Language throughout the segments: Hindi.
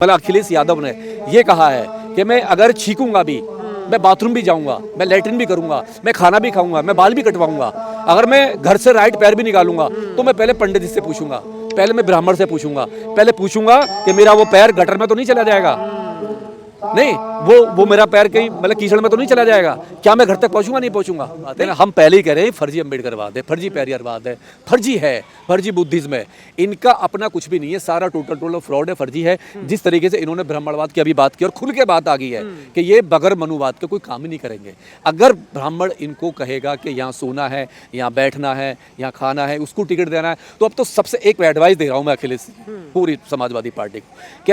मतलब अखिलेश यादव ने ये कहा है कि मैं अगर छींकूंगा भी, मैं बाथरूम भी जाऊंगा, मैं लैट्रिन भी करूंगा, मैं खाना भी खाऊंगा, मैं बाल भी कटवाऊंगा, अगर मैं घर से राइट पैर भी निकालूंगा तो मैं पहले पंडित जी से पूछूंगा, पहले मैं ब्राह्मण से पूछूंगा, पहले पूछूंगा कि मेरा वो पैर गटर में तो नहीं चला जाएगा, नहीं वो मेरा पैर कहीं मतलब कीचड़ में तो नहीं चला जाएगा, क्या मैं घर तक पहुंचूंगा नहीं पहुंचूंगा। आते ना, हम पहले ही कह रहे हैं फर्जी अम्बेडकरवाद है, फर्जी पेरियारवाद है, फर्जी है, फर्जी बुद्धिज्म है, इनका अपना कुछ भी नहीं है, सारा टोटल फ्रॉड है, फर्जी है। जिस तरीके से इन्होंने ब्राह्मणवाद की अभी बात की और खुल के बात आ गई है कि ये बगैर मनुवाद के कोई काम ही नहीं करेंगे। अगर ब्राह्मण इनको कहेगा कि यहाँ सोना है, यहाँ बैठना है, यहाँ खाना है, उसको टिकट देना है, तो अब तो सबसे एक एडवाइस दे रहा हूँ मैं अखिलेश पूरी समाजवादी पार्टी को कि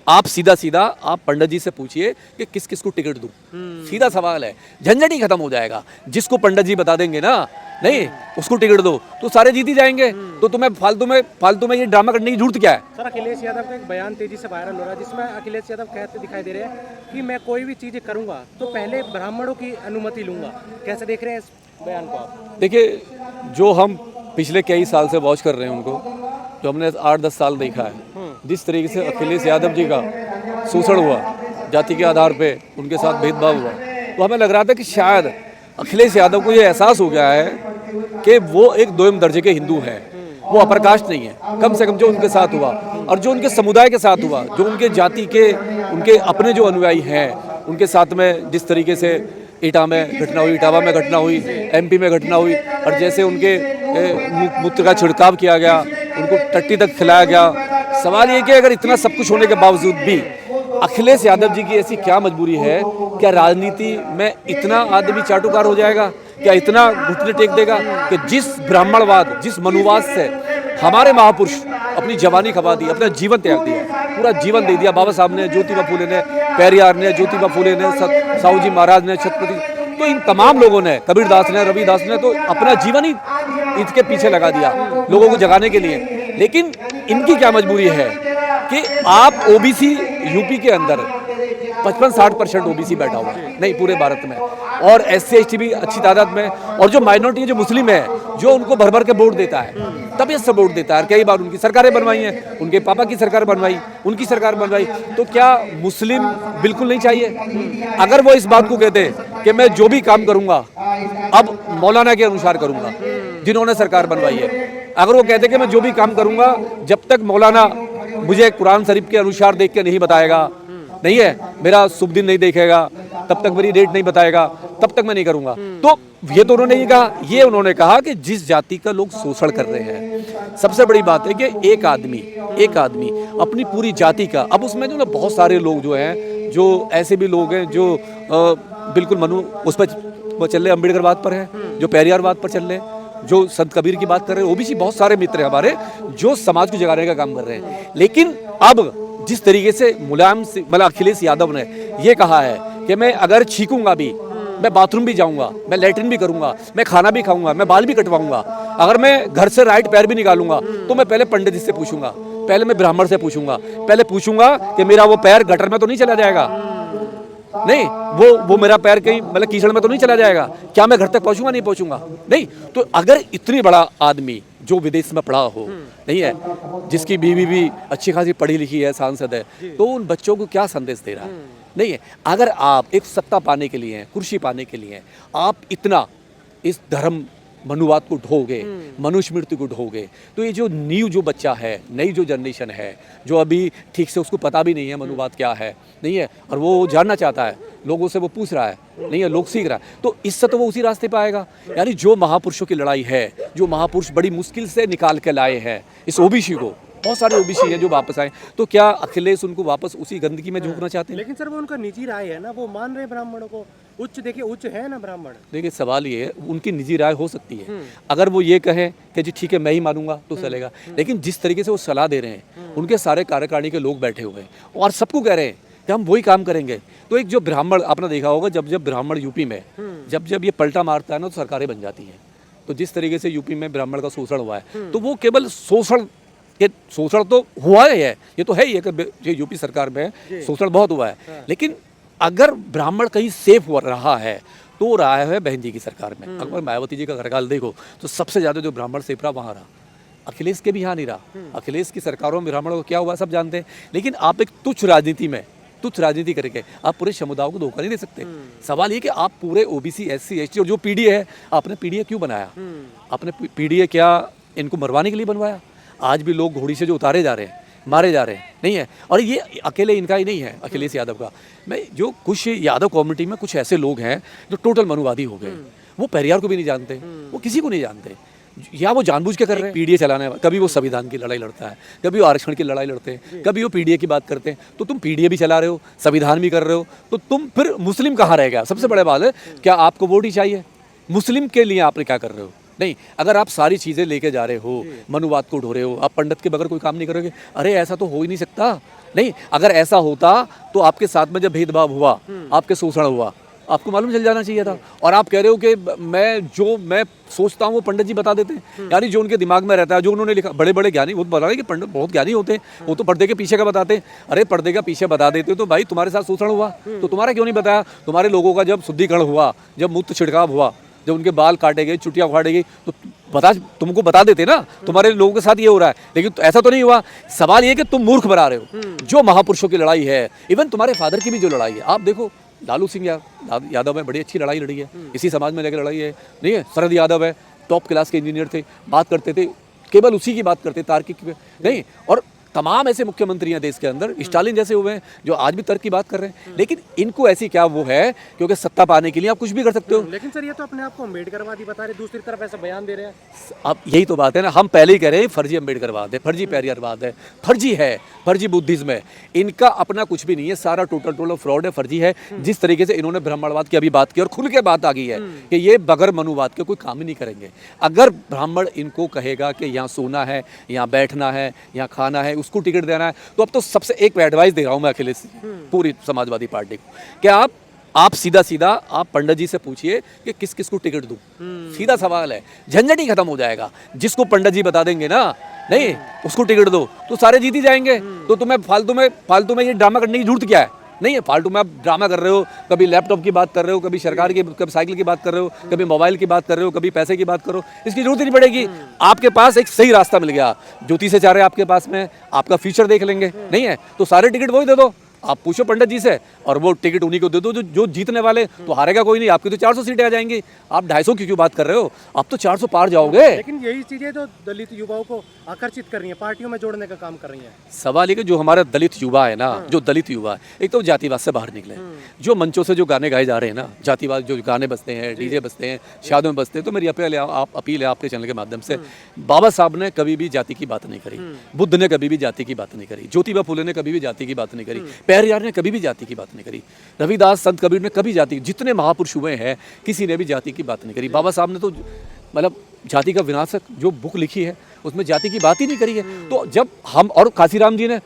आप सीधा आप पंडित जी से पूछिए कि किस किस को टिकट दूं। सीधा सवाल है, झंझट ही खत्म हो जाएगा। जिसको पंडित जी बता देंगे ना, नहीं उसको टिकट दो, तो सारे जीत ही जाएंगे। तो तुम्हें फालतू में ये ड्रामा करने की जरूरत क्या है। सर, अखिलेश यादव का एक बयान तेजी से वायरल हो रहा है जिसमें अखिलेश यादव कहते दिखाई दे रहे हैं कि मैं कोई भी चीज़ें करूंगा तो पहले ब्राह्मणों की अनुमति लूंगा। कैसे देख रहे हैं इस बयान को आप? देखिए, जो हम पिछले कई साल से वॉच कर रहे हैं उनको, जो हमने 8-10 साल देखा है, जिस तरीके से अखिलेश यादव जी का शोषण हुआ, जाति के आधार पे उनके साथ भेदभाव हुआ, तो हमें लग रहा था कि शायद अखिलेश यादव को ये एहसास हो गया है कि वो एक दोयम दर्जे के हिंदू हैं, वो अपर कास्ट नहीं है। कम से कम जो उनके साथ हुआ और जो उनके समुदाय के साथ हुआ, जो उनके जाति के उनके अपने जो अनुयायी हैं उनके साथ में जिस तरीके से इटावा में घटना हुई, एमपी में घटना हुई, और जैसे उनके मूत्र का छिड़काव किया गया, उनको टट्टी तक खिलाया गया। सवाल ये कि अगर इतना सब कुछ होने के बावजूद भी अखिलेश यादव जी की ऐसी क्या मजबूरी है, क्या राजनीति में इतना आदमी चाटुकार हो जाएगा, क्या इतना घुटने टेक देगा कि जिस ब्राह्मणवाद, जिस मनुवाद से हमारे महापुरुष अपनी जवानी खपा दी, अपना जीवन त्याग दिया, पूरा जीवन दे दिया, बाबा साहब ने, ज्योतिबा फूले ने, पेरियार ने, ज्योतिबा फूले ने, साहू जी महाराज ने, छत्रपति, तो इन तमाम लोगों ने, कबीरदास ने, रविदास ने तो अपना जीवन ही इसके पीछे लगा दिया लोगों को जगाने के लिए। लेकिन इनकी क्या मजबूरी है कि आप ओबीसी यूपी के अंदर 55-60% ओबीसी बैठा हुआ है, नहीं पूरे भारत में, और एससी एसटी भी अच्छी तादाद में, और जो माइनॉरिटी जो मुस्लिम है, जो उनको भर भर के वोट देता है, तबियत से वोट देता है, कई बार उनकी सरकारें बनवाई हैं, उनके पापा की सरकार बनवाई, उनकी सरकार बनवाई, तो क्या मुस्लिम बिल्कुल नहीं चाहिए? अगर वो इस बात को कहते कि मैं जो भी काम करूंगा अब मौलाना के अनुसार करूंगा, जिन्होंने सरकार बनवाई है, अगर वो कहते कि मैं जो भी काम करूंगा जब तक मौलाना मुझे कुरान शरीफ के अनुसार देख के नहीं बताएगा, नहीं है मेरा शुभ दिन नहीं देखेगा, तब तक मेरी डेट नहीं बताएगा, तब तक मैं नहीं करूंगा। तो ये तो उन्होंने नहीं कहा, ये उन्होंने कहा कि जिस जाति का लोग शोषण कर रहे हैं। सबसे बड़ी बात है कि एक आदमी अपनी पूरी जाति का, अब उसमें जो ना बहुत सारे लोग जो हैं, जो ऐसे भी लोग हैं जो बिल्कुल उस पर चल रहे, अम्बेडकरवाद पर है, जो पेरियारवाद पर चल रहे, जो संत कबीर की बात कर रहे हैं, ओबीसी बहुत सारे मित्र हैं हमारे जो समाज को जगाने का काम कर रहे हैं। लेकिन अब जिस तरीके से मतलब अखिलेश यादव ने ये कहा है कि मैं अगर छींकूंगा भी, मैं बाथरूम भी जाऊंगा, मैं लैट्रिन भी करूंगा, मैं खाना भी खाऊंगा, मैं बाल भी कटवाऊंगा, अगर मैं घर से राइट पैर भी निकालूंगा तो मैं पहले पंडित जी से पूछूंगा, पहले मैं ब्राह्मण से पूछूंगा, पहले पूछूंगा कि मेरा वो पैर गटर में तो नहीं चला जाएगा, नहीं वो मेरा पैर कहीं मतलब कीचड़ में तो नहीं चला जाएगा, क्या मैं घर तक पहुंचूंगा नहीं पहुंचूंगा। नहीं तो अगर इतनी बड़ा आदमी जो विदेश में पढ़ा हो, नहीं है, जिसकी बीवी भी अच्छी खासी पढ़ी लिखी है, सांसद है, तो उन बच्चों को क्या संदेश दे रहा है? नहीं है, अगर आप एक सत्ता पाने के लिए, कुर्सी पाने के लिए आप इतना इस धर्म मनुवाद को ढोगे, मनुष्य मृत्यु को ढोगे, तो ये जो न्यू जो बच्चा है, नई जो जनरेशन है, जो अभी ठीक से उसको पता भी नहीं है मनुवाद क्या है, नहीं है, और वो जानना चाहता है, लोगों से वो पूछ रहा है, नहीं है, लोग सीख रहा है, तो इससे तो वो उसी रास्ते पे आएगा। यानी जो महापुरुषों की लड़ाई है, जो महापुरुष बड़ी मुश्किल से निकाल के लाए हैं इस ओबीसी को, बहुत सारे ओबीसी हैं जो वापस आए, तो क्या अखिलेश उनको वापस उसी गंदगी में झोंकना चाहते हैं? लेकिन सर, वो उनका निजी राय है ना, वो मान रहे ब्राह्मणों को उच्च, देखिए उच्च है ना ब्राह्मण। देखिए, सवाल ये है, उनकी निजी राय हो सकती है, अगर वो ये कहें कि जी ठीक है मैं ही मानूंगा तो चलेगा, लेकिन जिस तरीके से वो सलाह दे रहे हैं, उनके सारे कार्यकारिणी के लोग बैठे हुए हैं और सबको कह रहे हैं कि हम वही काम करेंगे, तो एक जो ब्राह्मण, आपने देखा होगा जब ब्राह्मण यूपी में जब ये पलटा मारता है ना, तो सरकारें बन जाती हैं। तो जिस तरीके से यूपी में ब्राह्मण का शोषण हुआ है, तो वो केवल शोषण तो हुआ ही है, ये तो है ही है, यूपी सरकार में शोषण बहुत हुआ है, लेकिन अगर ब्राह्मण कहीं सेफ हो रहा है तो रहा है बहन जी की सरकार में। अगर मायावती जी का कार्यकाल देखो तो सबसे ज्यादा जो ब्राह्मण सेफ रहा वहाँ रहा। अखिलेश के भी यहाँ नहीं रहा। अखिलेश की सरकारों में ब्राह्मणों को क्या हुआ सब जानते हैं। लेकिन आप एक तुच्छ राजनीति करके आप पूरे समुदायों को धोखा नहीं दे सकते। सवाल ये कि आप पूरे ओबीसी, एससी, एसटी और जो पीडीए है, आपने पीडीए क्यों बनाया? आपने पीडीए क्या इनको मरवाने के लिए बनवाया? आज भी लोग घोड़ी से जो उतारे जा रहे हैं, मारे जा रहे हैं, नहीं है। और ये अकेले इनका ही नहीं है, अखिलेश यादव का। मैं जो कुछ यादव कम्युनिटी में कुछ ऐसे लोग हैं जो टोटल मनुवादी हो गए। वो पेरियार को भी नहीं जानते, वो किसी को नहीं जानते, या वो जानबूझ के कर रहे हैं। पीडीए चलाने कभी वो संविधान की लड़ाई लड़ता है, कभी वो आरक्षण की लड़ाई लड़ते हैं, कभी वो पीडीए की बात करते हैं। तो तुम पीडीए भी चला रहे हो, संविधान भी कर रहे हो, तो तुम फिर मुस्लिम कहाँ रह गया? सबसे बड़ा बात है, क्या आपको वोट ही चाहिए? मुस्लिम के लिए आपने क्या कर रहे हो? नहीं, अगर आप सारी चीज़ें लेके जा रहे हो, मनुवाद को ढो रहे हो, आप पंडित के बगैर कोई काम नहीं करोगे। अरे ऐसा तो हो ही नहीं सकता। नहीं, अगर ऐसा होता तो आपके साथ में जब भेदभाव हुआ, आपके शोषण हुआ, आपको मालूम चल जाना चाहिए था। और आप कह रहे हो कि मैं सोचता हूँ वो पंडित जी बता देते हैं। यानी जो उनके दिमाग में रहता है, जो उन्होंने लिखा, बड़े बड़े ज्ञानी वो बता रहे हैं कि पंडित बहुत ज्ञानी होते हैं, वो तो पर्दे के पीछे का बताते हैं। अरे पर्दे का पीछे बता देते हो तो भाई तुम्हारे साथ शोषण हुआ तो तुम्हारा क्यों नहीं बताया? तुम्हारे लोगों का जब शुद्धिकरण हुआ, जब मूत्र छिड़काव हुआ, जब उनके बाल काटे गए, चुटियाँ उखाड़ी गई, तो तुमको बता देते ना तुम्हारे लोगों के साथ ये हो रहा है। लेकिन ऐसा तो नहीं हुआ। सवाल ये कि तुम मूर्ख बना रहे हो। जो महापुरुषों की लड़ाई है, इवन तुम्हारे फादर की भी जो लड़ाई है, आप देखो लालू सिंह यादव है, बड़ी अच्छी लड़ाई लड़ी है, इसी समाज में लेकर लड़ाई है, नहीं है। शरद यादव है, टॉप क्लास के इंजीनियर थे, बात करते थे, केवल उसी की बात करते, तार्किक नहीं। और तमाम ऐसे मुख्यमंत्री हैं देश के अंदर, स्टालिन जैसे हुए हैं जो आज भी तर्क की बात कर रहे हैं। लेकिन इनको ऐसी क्या वो है, क्योंकि सत्ता पाने के लिए आप कुछ भी कर सकते हो। लेकिन सर ये तो अपने आप को अम्बेडकरवादी बता रहे, दूसरी तरफ ऐसा बयान दे रहे हैं। अब यही तो बात है ना, हम पहले ही कह रहे हैं फर्जी अम्बेडकरवाद है, फर्जी पेरियारवाद है, फर्जी है, फर्जी बुद्धिज्म है। इनका अपना कुछ भी नहीं है, सारा टोटल फ्रॉड है, फर्जी है। जिस तरीके से इन्होंने ब्राह्मणवाद की अभी बात की और खुल के बात आ गई है कि ये बगैर मनुवाद के कोई काम ही नहीं करेंगे। अगर ब्राह्मण इनको कहेगा कि यहाँ सोना है, यहाँ बैठना है, यहाँ खाना है, उसको टिकट देना है, तो अब तो सबसे एक एडवाइस दे रहा हूं मैं अखिलेश पूरी समाजवादी पार्टी को कि आप सीधा आप पंडित जी से पूछिए कि किस किस को टिकट दूं। सीधा सवाल है, झंझट ही खत्म हो जाएगा। जिसको पंडित जी बता देंगे ना, नहीं उसको टिकट दो, तो सारे जीत ही जाएंगे। तो तुम्हें फालतू में ये ड्रामा करने की जरूरत क्या है? नहीं है, फालतू में आप ड्रामा कर रहे हो। कभी लैपटॉप की बात कर रहे हो, कभी सरकार की, कभी साइकिल की बात कर रहे हो, कभी मोबाइल की बात कर रहे हो, कभी पैसे की बात करो। इसकी जरूरत ही नहीं पड़ेगी। आपके पास एक सही रास्ता मिल गया, ज्योति से चाह आपके पास में, आपका फ्यूचर देख लेंगे, नहीं है तो सारे टिकट वही दे दो। आप पूछो पंडित जी से और वो टिकट उन्हीं को दे दो जो जीतने वाले। तो हारेगा कोई नहीं, आपकी तो 400 सीटें आ जाएंगी। आप 250 की क्यों बात कर रहे हो? आप तो 400 पार जाओगे। लेकिन यही चीजें जो दलित युवाओं को आकर्षित कर रही हैं, पार्टियों में जोड़ने का काम कर रही हैं। सवाल ये कि जो हमारा दलित युवा है ना, जो दलित युवा है, एक तो जातिवाद से बाहर निकले। जो मंचों से जो गाने गाए जा रहे हैं ना, जातिवाद जो गाने बजते हैं, डीजे बजते हैं, शादियों में बजते हैं, तो मेरी अपील है आपके चैनल के माध्यम से, बाबा साहब ने कभी भी जाति की बात नहीं करी, बुद्ध ने कभी भी जाति की बात नहीं करी, ज्योतिबा फुले ने कभी भी जाति की बात नहीं करी, पेरियार ने कभी भी जाति की बात नहीं करी, रविदास, संत कबीर ने कभी जाति, जितने महापुरुष हुए हैं किसी ने भी जाति की बात नहीं करी। बाबा साहब ने तो मतलब जाति का विनाशक जो बुक लिखी है उसमें जाति की बात ही नहीं करी है। तो जब हम, और काशीराम जी ने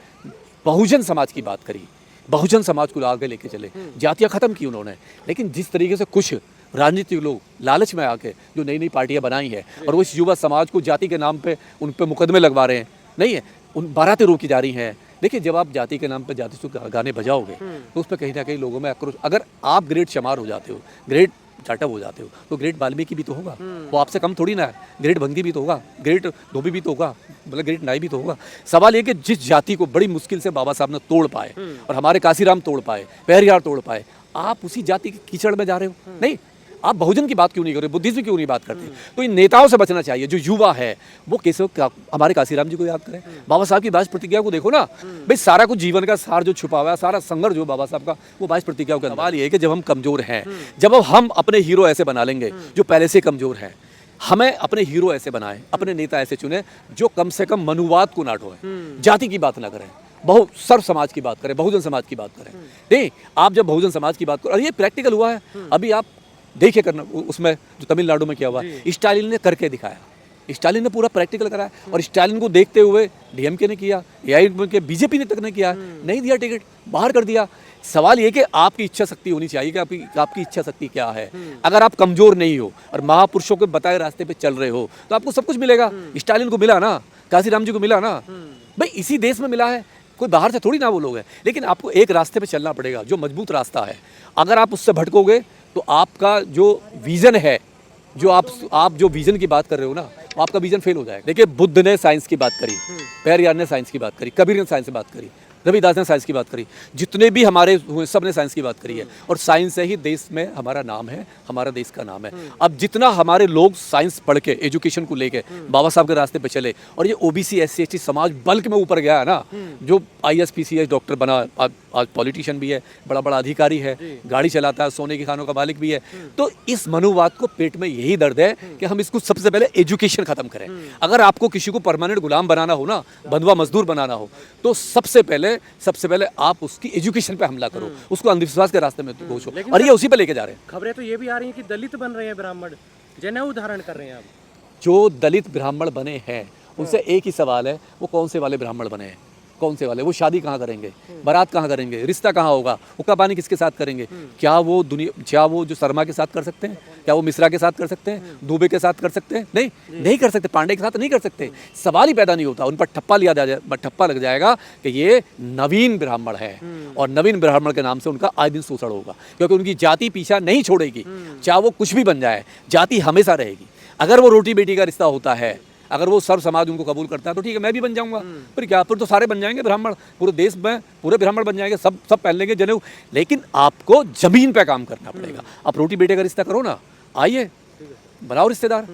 बहुजन समाज की बात करी, बहुजन समाज को आगे लेके चले, जातियां खत्म की उन्होंने। लेकिन जिस तरीके से कुछ राजनीतिक लोग लालच में आके जो नई नई पार्टियां बनाई हैं और वो इस युवा समाज को जाति के नाम पे उन पे मुकदमे लगवा रहे हैं, नहीं है, उन बारातें रोकी जा रही हैं। देखिए, जब आप जाति के नाम पे जाति से गाने बजाओगे तो उस पर कहीं ना कहीं लोगों में आक्रोश। अगर आप ग्रेट चमार हो जाते हो, ग्रेट जाटव हो जाते हो, तो ग्रेट वाल्मीकि भी तो होगा, वो आपसे कम थोड़ी ना है। ग्रेट भंगी भी तो होगा, ग्रेट धोबी भी तो होगा, मतलब ग्रेट नाई भी तो होगा। सवाल ये कि जिस जाति को बड़ी मुश्किल से बाबा साहब ने तोड़ पाए और हमारे काशीराम तोड़ पाए, पेरियार तोड़ पाए, आप उसी जाति के कीचड़ में जा रहे हो। नहीं, आप बहुजन की बात क्यों नहीं कर रहे, बुद्धिज्म क्यों नहीं बात करते? तो इन नेताओं से बचना चाहिए। जो युवा है वो कैसे हमारे काशीराम जी को याद करें, बाबा साहब की 22 प्रतिज्ञा को देखो ना भाई, सारा कुछ जीवन का सार जो छुपा हुआ है, सारा संघर्ष जो बाबा साहब का, वो 22 प्रतिज्ञाओं का। सवाल ये है कि जब हम कमजोर हैं, जब हम अपने हीरो ऐसे बना लेंगे जो पहले से कमजोर हैं, हमें अपने हीरो ऐसे बनाए, अपने नेता ऐसे चुने जो कम से कम मनुवाद को ना ढोए, जाति की बात ना करें, सर्व समाज की बात करें, बहुजन समाज की बात करें। नहीं, आप जब बहुजन समाज की बात करो, और ये प्रैक्टिकल हुआ है। अभी आप देखिए करना, उसमें जो तमिलनाडु में किया हुआ, स्टालिन ने करके दिखाया, स्टालिन ने पूरा प्रैक्टिकल कराया। और स्टालिन को देखते हुए डीएमके ने किया, एआईएमके के बीजेपी ने तक ने किया, नहीं दिया टिकट, बाहर कर दिया। सवाल ये कि आपकी इच्छा शक्ति होनी चाहिए कि आपकी इच्छा शक्ति क्या है। अगर आप कमजोर नहीं हो और महापुरुषों के बताए रास्ते पे चल रहे हो तो आपको सब कुछ मिलेगा। स्टालिन को मिला ना, काशीराम जी को मिला ना, भाई इसी देश में मिला है, कोई बाहर से थोड़ी ना वो लोग हैं। लेकिन आपको एक रास्ते पे चलना पड़ेगा जो मजबूत रास्ता है। अगर आप उससे भटकोगे तो आपका जो विजन है जो आप जो विजन की बात कर रहे हो ना, आपका विजन फेल हो जाएगा। देखिए, बुद्ध ने साइंस की बात करी, पेरियार ने साइंस की बात करी, कबीर ने साइंस की बात करी, रविदास ने साइंस की बात करी, जितने भी हमारे हुए सब ने साइंस की बात करी है। और साइंस से ही देश में हमारा नाम है, हमारा देश का नाम है। अब जितना हमारे लोग साइंस पढ़ के, एजुकेशन को लेके बाबा साहब के रास्ते पे चले, और ये ओबीसी एससी एसटी समाज बल्क में ऊपर गया है ना, जो IAS PCS डॉक्टर बना, आज पॉलिटिशियन भी है, बड़ा बड़ा अधिकारी है, गाड़ी चलाता है, सोने की खानों का मालिक भी है। तो इस मनुवाद को पेट में यही दर्द है कि हम इसको सबसे पहले एजुकेशन खत्म करें। अगर आपको किसी को परमानेंट गुलाम बनाना हो ना, बंधुआ मजदूर बनाना हो, तो सबसे पहले आप उसकी एजुकेशन पे हमला करो, उसको अंधविश्वास के रास्ते में पहुंचो, और ये उसी पे लेके जा रहे हैं। खबरें तो ये भी आ रही हैं कि दलित बन रहे हैं ब्राह्मण, जनेऊ धारण कर रहे हैं अब। जो दलित ब्राह्मण बने हैं उनसे एक ही सवाल है, वो कौन से वाले ब्राह्मण बने हैं, कौन से वाले? वो शादी कहाँ करेंगे, बारात कहाँ करेंगे, रिश्ता कहाँ होगा, हुक्का पानी किसके साथ करेंगे? क्या वो जो शर्मा के साथ कर सकते हैं? क्या वो मिश्रा के साथ कर सकते हैं? दुबे के साथ कर सकते हैं? नहीं कर सकते। पांडे के साथ नहीं कर सकते। सवाल ही पैदा नहीं होता। उन पर ठप्पा लग जाएगा कि ये नवीन ब्राह्मण है, और नवीन ब्राह्मण के नाम से उनका आए दिन शोषण होगा, क्योंकि उनकी जाति पीछा नहीं छोड़ेगी। चाहे वो कुछ भी बन जाए, जाति हमेशा रहेगी। अगर वो रोटी बेटी का रिश्ता होता है, अगर वो सर्व समाज उनको कबूल करता है, तो ठीक है, मैं भी बन जाऊंगा। फिर क्या, फिर तो सारे बन जाएंगे ब्राह्मण, पूरे देश में पूरे ब्राह्मण बन जाएंगे, सब पहन लेंगे जनेऊ। लेकिन आपको जमीन पे काम करना पड़ेगा। आप रोटी बेटे का रिश्ता करो ना, आइए बनाओ रिश्तेदार।